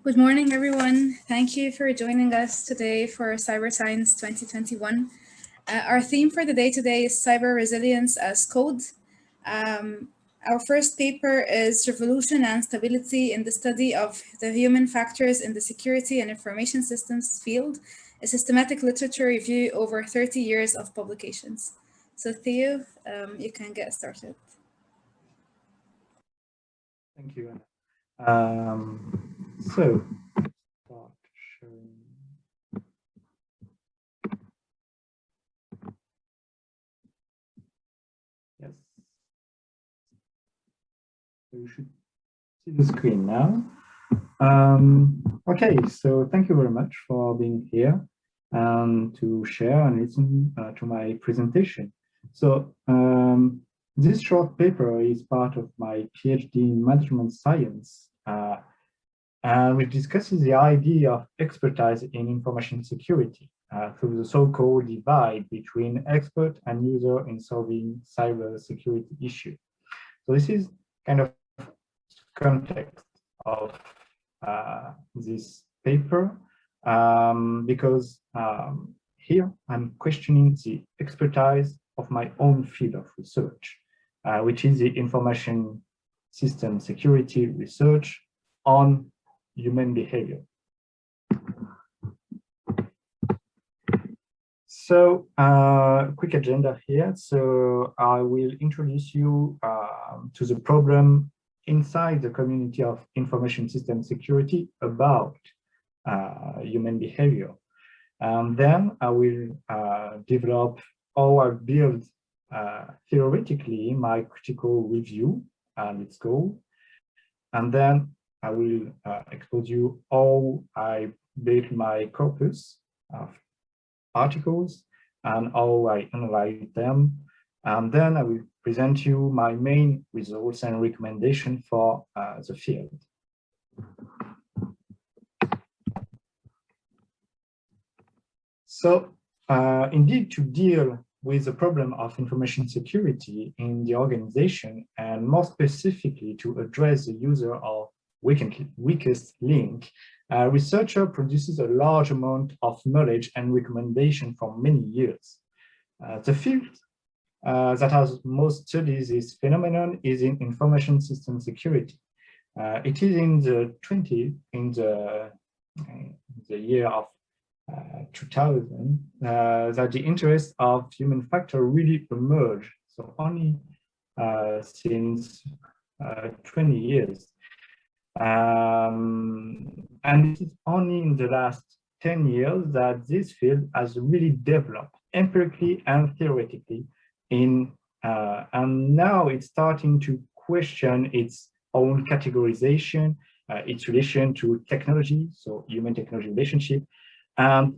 Good morning, everyone. Thank you for joining us today for Cyber Science 2021. Our theme for the day today is Cyber Resilience as Code. Our first paper is Revolution and Stability in the Study of the Human Factors in the Security and Information Systems Field, a systematic literature review over 30 years of publications. So Theo, you can get started. Thank you, Anna. So, start sharing. Yes. So you should see the screen now. Okay, so thank you very much for being here and to share and listen to my presentation. So, this short paper is part of my PhD in management science, which discusses the idea of expertise in information security through the so-called divide between expert and user in solving cyber security issues. So this is kind of context of this paper because here I'm questioning the expertise of my own field of research, which is the information system security research on human behavior. So, quick agenda here. So I will introduce you to the problem inside the community of information system security about human behavior. And then I will develop how I build theoretically my critical review and its goal. And then I will expose you how I built my corpus of articles and how I analyze them. And then I will present you my main results and recommendation for the field. So indeed, to deal with the problem of information security in the organization, and more specifically to address the user or weakest link, a researcher produces a large amount of knowledge and recommendation for many years. The field that has most studies this phenomenon is in information system security. It is in the year of 2000 that the interest of human factor really emerged. So only since 20 years. And it is only in the last 10 years that this field has really developed empirically and theoretically and now it's starting to question its own categorization, its relation to technology, so human-technology relationship, and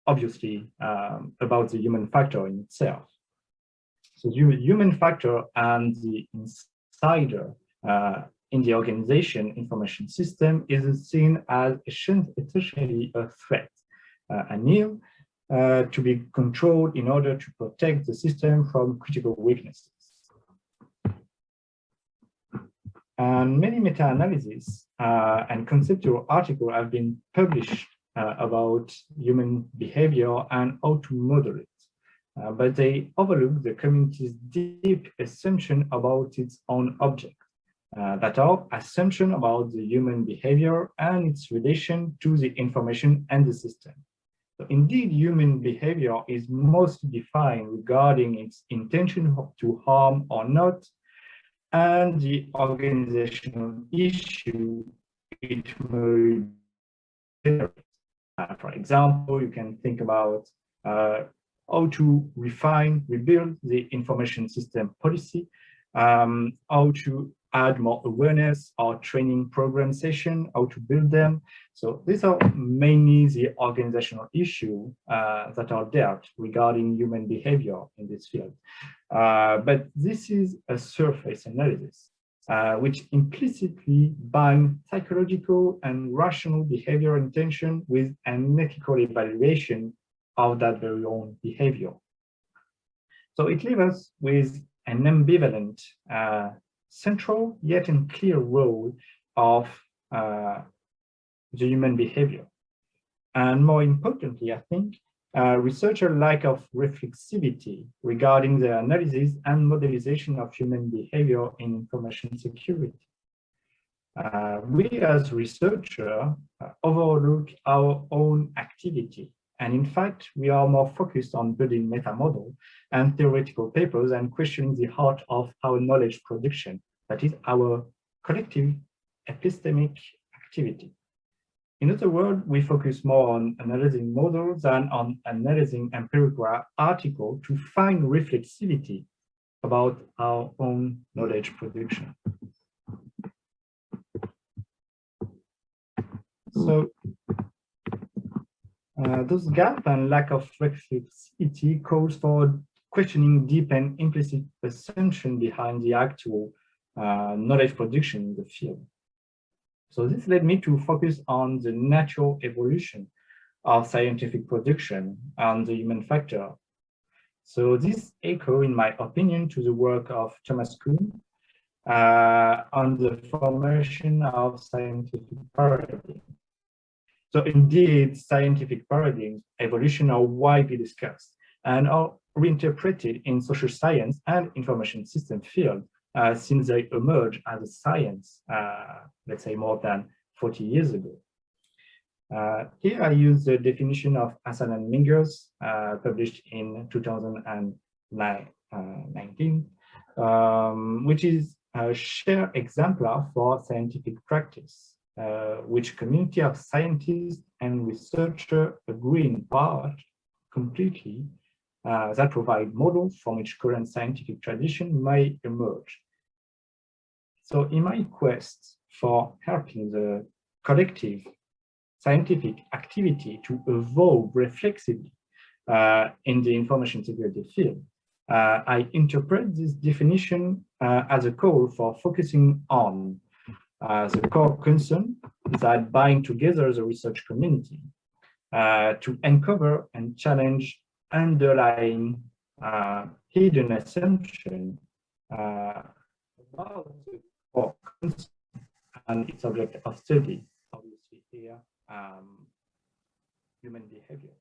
obviously about the human factor in itself. So the human factor and the insider in the organization information system is seen as essentially a threat, an ill to be controlled in order to protect the system from critical weaknesses. And many meta-analyses and conceptual articles have been published about human behavior and how to model it. But they overlook the community's deep assumption about its own object. That are assumption about the human behavior and its relation to the information and the system. So indeed, human behavior is mostly defined regarding its intention to harm or not, and the organizational issue it may generate. For example, you can think about how to rebuild the information system policy, how to add more awareness or training program session, how to build them. So these are mainly the organizational issues that are dealt regarding human behavior in this field. But this is a surface analysis, which implicitly binds psychological and rational behavior intention with an ethical evaluation of that very own behavior. So it leaves us with an ambivalent central yet unclear role of the human behavior. And more importantly, I think, researcher lack of reflexivity regarding the analysis and modelization of human behavior in information security. We as researchers overlook our own activity. And in fact, we are more focused on building meta-model and theoretical papers and questioning the heart of our knowledge production, that is our collective epistemic activity. In other words, we focus more on analyzing models than on analyzing empirical articles to find reflexivity about our own knowledge production. So those gaps and lack of reflexivity calls for questioning deep and implicit assumption behind the actual knowledge production in the field. So this led me to focus on the natural evolution of scientific production and the human factor. So this echo, in my opinion, to the work of Thomas Kuhn on the formation of scientific paradigms. So indeed, scientific paradigms, evolution are widely discussed and are reinterpreted in social science and information system field since they emerged as a science, let's say more than 40 years ago. Here I use the definition of Hassan and Mingers, published in 2019, which is a shared exemplar for scientific practice, which community of scientists and researchers agree in part completely that provide models from which current scientific tradition may emerge. So in my quest for helping the collective scientific activity to evolve reflexively in the information security field, I interpret this definition as a call for focusing on the core concern that bind together the research community to uncover and challenge underlying hidden assumption about the core concern and its object of study, obviously here, human behavior.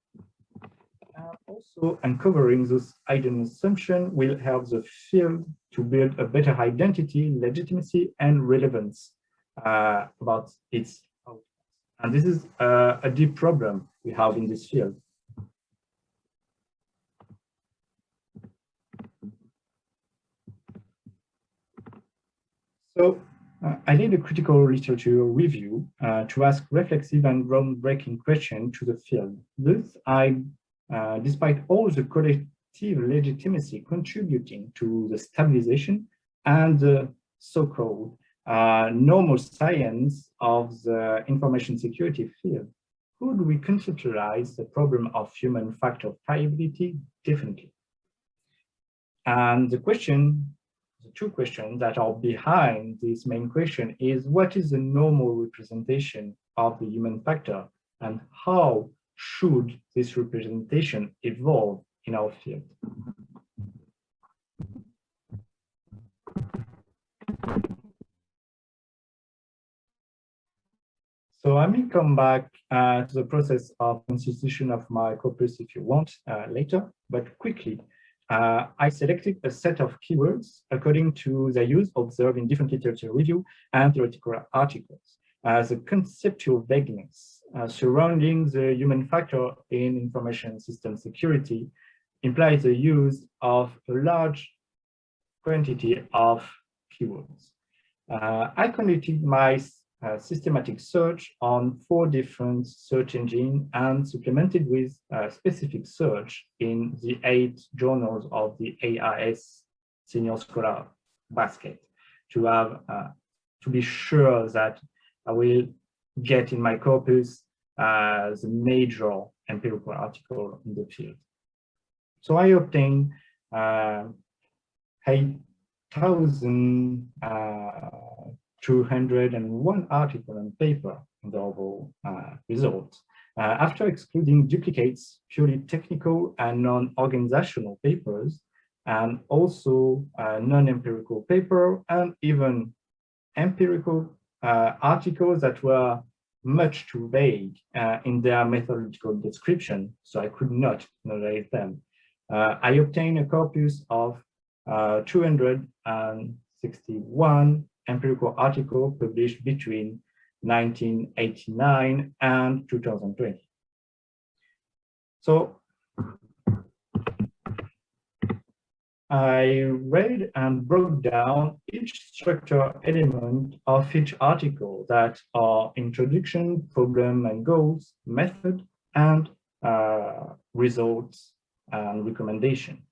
Also, uncovering those hidden assumptions will help the field to build a better identity, legitimacy, and relevance about its outcomes. And this is a deep problem we have in this field. So I did a critical literature review to ask reflexive and groundbreaking questions to the field. Thus, despite all the collective legitimacy contributing to the stabilization and the so-called normal science of the information security field, could we conceptualize the problem of human factor variability differently? And the two questions that are behind this main question is, what is the normal representation of the human factor, and how should this representation evolve in our field? So I may come back to the process of constitution of my corpus if you want later, but quickly, I selected a set of keywords according to the use observed in different literature review and theoretical articles. The conceptual vagueness surrounding the human factor in information system security implies the use of a large quantity of keywords. I conducted my systematic search on 4 different search engines and supplemented with specific search in the 8 journals of the AIS Senior Scholar basket to have to be sure that I will get in my corpus the major empirical article in the field. So I obtained 8,201 articles and paper in the overall results. After excluding duplicates, purely technical and non-organizational papers, and also non-empirical paper, and even empirical articles that were much too vague in their methodological description, so I could not narrate them. I obtained a corpus of 261 empirical articles published between 1989 and 2020. So I read and broke down each structural element of each article that are introduction, problem and goals, method, and results and recommendation.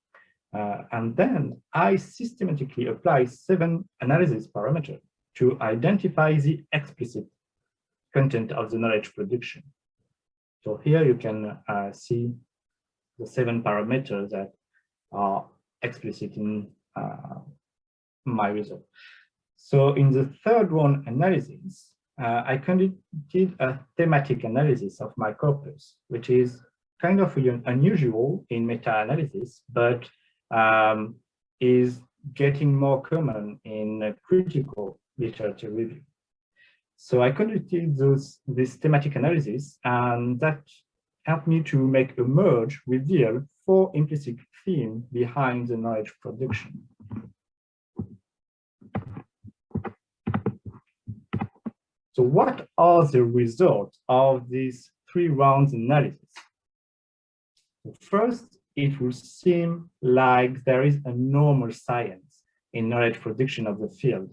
And then I systematically apply 7 analysis parameters to identify the explicit content of the knowledge production. So here you can see the 7 parameters that are explicit in my result. So in the third one, analysis, I conducted a thematic analysis of my corpus, which is kind of unusual in meta-analysis, but is getting more common in critical literature review. So I conducted this thematic analysis, and that helped me to make a merge, reveal 4 implicit themes behind the knowledge production. So what are the results of these 3 rounds analysis? First, it will seem like there is a normal science in knowledge production of the field.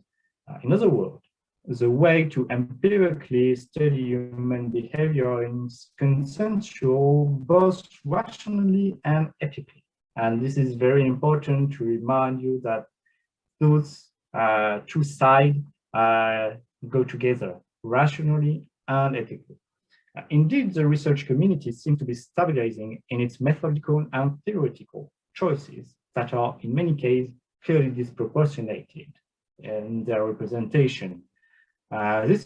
In other words, the way to empirically study human behavior is consensual, both rationally and ethically. And this is very important to remind you that those 2 sides go together, rationally and ethically. Indeed, the research community seems to be stabilizing in its methodological and theoretical choices that are, in many cases, clearly disproportionated in their representation. This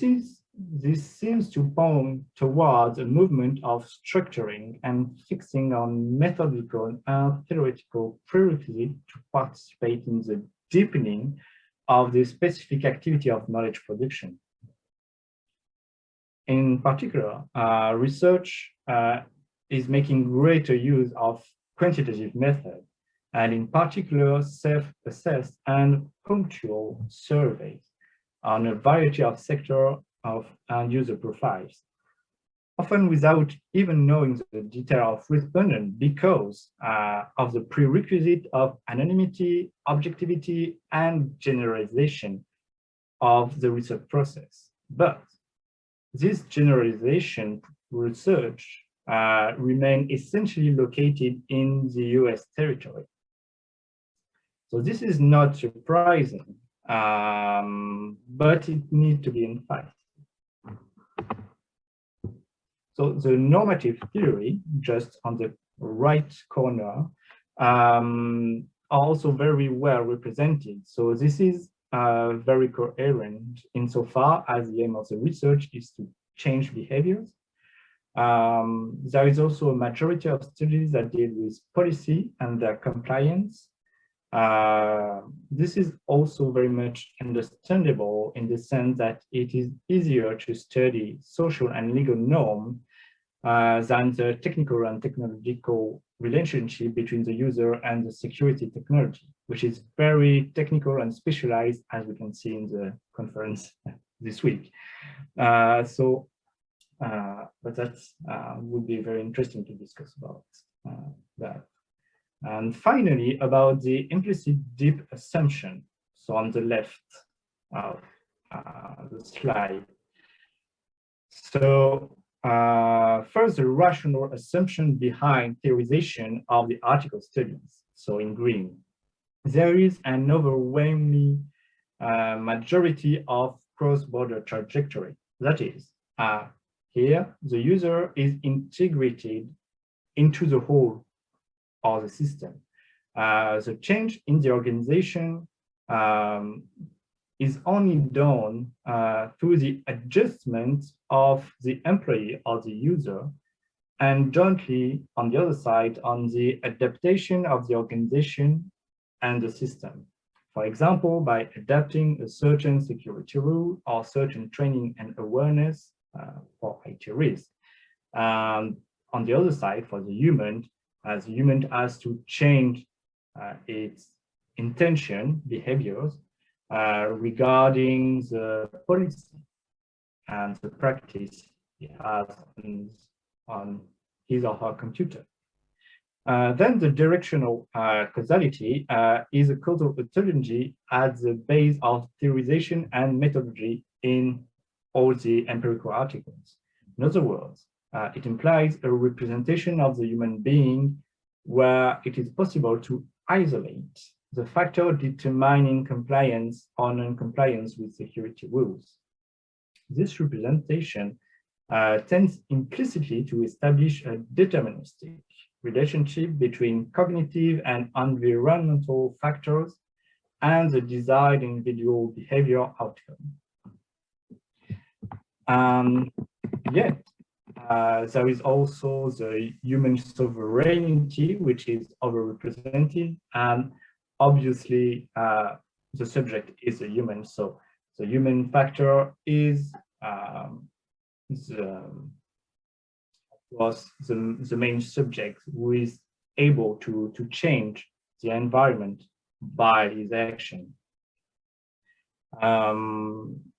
seems to point towards a movement of structuring and fixing on methodological and theoretical prerequisites to participate in the deepening of the specific activity of knowledge production. In particular, research is making greater use of quantitative methods, and in particular, self-assessed and punctual surveys on a variety of sector and user profiles, often without even knowing the detail of respondent because of the prerequisite of anonymity, objectivity, and generalization of the research process. But this generalization research remain essentially located in the US territory. So this is not surprising, but it needs to be emphasized. So the normative theory, just on the right corner, are also very well represented. So this is very coherent insofar as the aim of the research is to change behaviors. There is also a majority of studies that deal with policy and their compliance. This is also very much understandable in the sense that it is easier to study social and legal norms than the technical and technological relationship between the user and the security technology, which is very technical and specialized, as we can see in the conference this week. But that would be very interesting to discuss about that. And finally, about the implicit deep assumption. So on the left of the slide. So first, the rational assumption behind theorization of the article studies. So in green, there is an overwhelming majority of cross-border trajectory. That is, here the user is integrated into the whole of the system. The change in the organization is only done through the adjustment of the employee or the user, and jointly on the other side on the adaptation of the organization and the system. For example, by adapting a certain security rule or certain training and awareness for IT risk. On the other side, for the human has to change its intention, behaviors regarding the policy and the practice he has on his or her computer. Then the directional causality is a causal ontology at the base of theorization and methodology in all the empirical articles. In other words, it implies a representation of the human being where it is possible to isolate the factor determining compliance or non-compliance with security rules. This representation tends implicitly to establish a deterministic relationship between cognitive and environmental factors and the desired individual behavior outcome. Yet, there is also the human sovereignty, which is overrepresented, and obviously the subject is a human, so the human factor is the main subject who is able to change the environment by his action.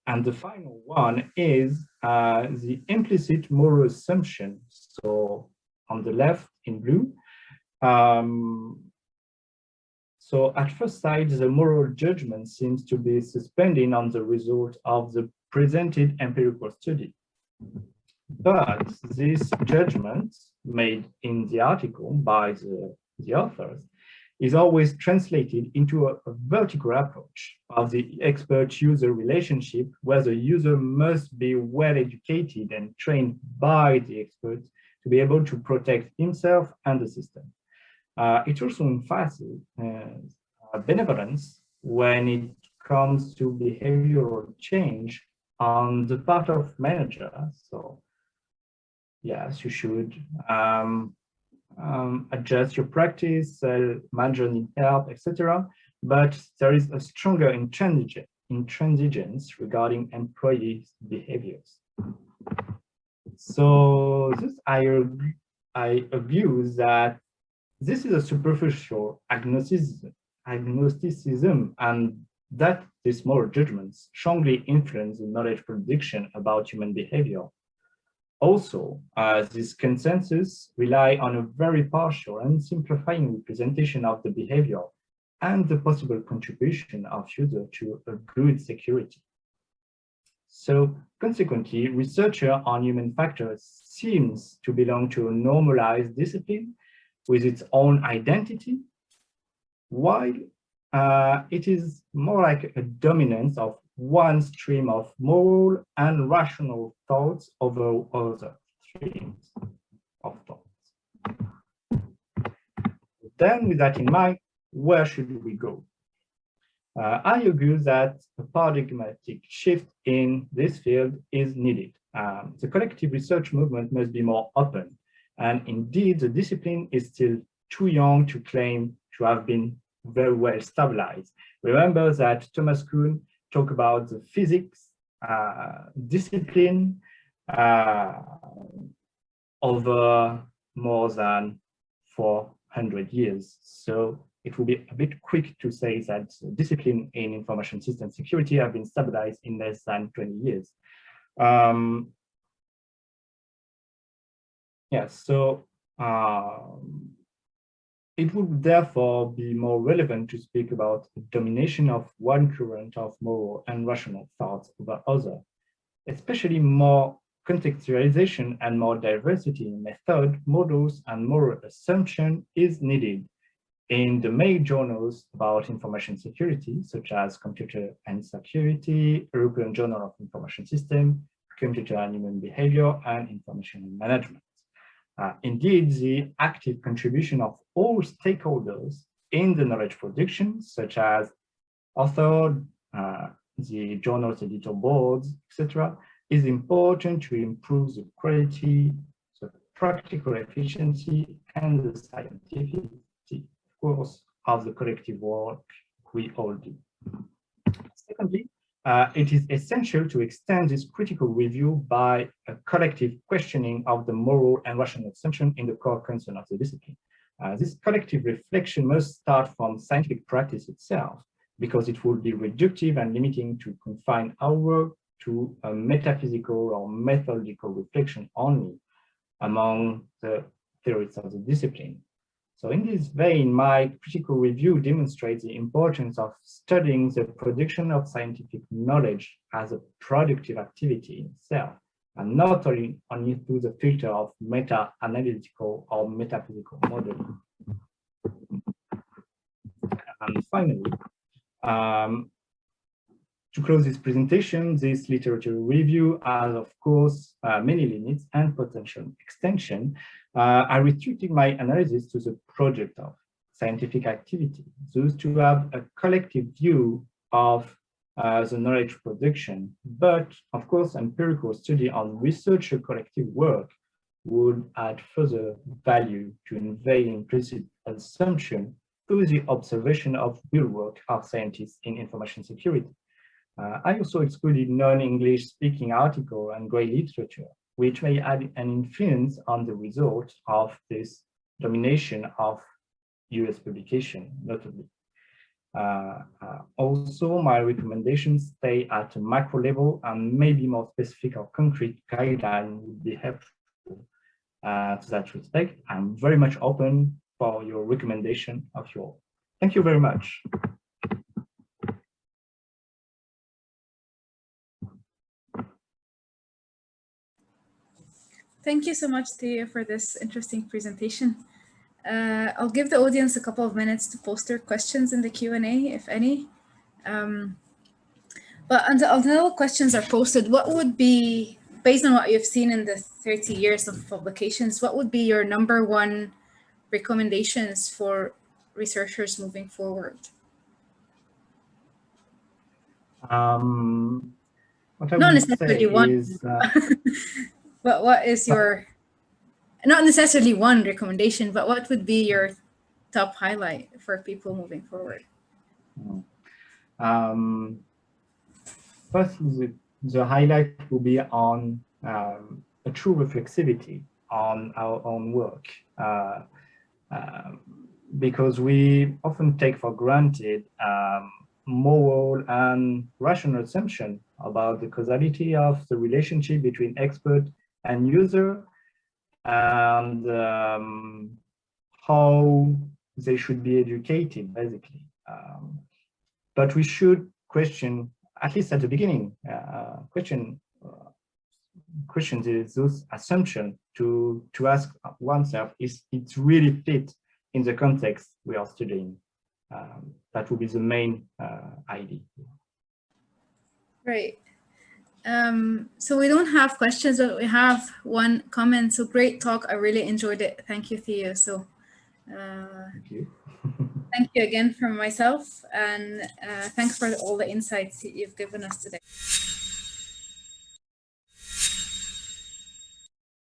And the final one is the implicit moral assumption. So on the left in blue, so at first sight, the moral judgment seems to be suspended on the result of the presented empirical study. But this judgment made in the article by the authors is always translated into a vertical approach of the expert-user relationship, where the user must be well educated and trained by the expert to be able to protect himself and the system. It also emphasizes benevolence when it comes to behavioral change on the part of managers. So yes, you should adjust your practice, manager need help, etc. But there is a stronger intransigence regarding employees' behaviors. So this I argue that this is a superficial agnosticism, and that these moral judgments strongly influence the knowledge prediction about human behavior. Also, this consensus rely on a very partial and simplifying representation of the behavior and the possible contribution of user to a good security. So consequently, researcher on human factors seems to belong to a normalized discipline with its own identity, while it is more like a dominance of one stream of moral and rational thoughts over other streams of thoughts. Then, with that in mind, where should we go? I argue that a paradigmatic shift in this field is needed. The collective research movement must be more open, and indeed the discipline is still too young to claim to have been very well stabilized. Remember that Thomas Kuhn talked about the physics discipline over more than 400 years. So it will be a bit quick to say that discipline in information system security have been stabilized in less than 20 years. Yes, so it would therefore be more relevant to speak about the domination of one current of moral and rational thoughts over other, especially more contextualization and more diversity in method, models, and moral assumption is needed in the main journals about information security, such as Computer and Security, European Journal of Information System, Computer and Human Behavior, and Information Management. Indeed, the active contribution of all stakeholders in the knowledge production, such as author, the journal's editor boards, etc., is important to improve the quality, the practical efficiency, and the scientific, of course, of the collective work we all do. Secondly, it is essential to extend this critical review by a collective questioning of the moral and rational assumption in the core concern of the discipline. This collective reflection must start from scientific practice itself, because it would be reductive and limiting to confine our work to a metaphysical or methodological reflection only among the theorists of the discipline. So in this vein, my critical review demonstrates the importance of studying the production of scientific knowledge as a productive activity in itself, and not only through the filter of meta-analytical or metaphysical modeling. And finally, to close this presentation, this literature review has, of course, many limits and potential extension. I restricted my analysis to the project of scientific activity, thus to have a collective view of the knowledge production. But, of course, empirical study on researcher collective work would add further value to convey implicit assumption through the observation of real work of scientists in information security. I also excluded non-English speaking article and grey literature, which may add an influence on the result of this domination of US publication, notably. Also, my recommendations stay at a macro level, and maybe more specific or concrete guideline would be helpful. To that respect, I'm very much open for your recommendation of your. Thank you very much. Thank you so much, Théo, for this interesting presentation. I'll give the audience a couple of minutes to post their questions in the Q&A, if any. But until questions are posted, what would be, based on what you've seen in the 30 years of publications, what would be your #1 recommendations for researchers moving forward? What I not would necessarily say one. is, but what is your, not necessarily one recommendation, but what would be your top highlight for people moving forward? First, the highlight will be on a true reflexivity on our own work, because we often take for granted moral and rational assumption about the causality of the relationship between expert and user, and how they should be educated, basically. But we should question, at least at the beginning, question those assumptions to ask oneself, is it really fit in the context we are studying? That will be the main idea. Right. So we don't have questions, but we have one comment. So great talk. I really enjoyed it. Thank you, Théo. So Thank you. Thank you again from myself, and thanks for all the insights you've given us today.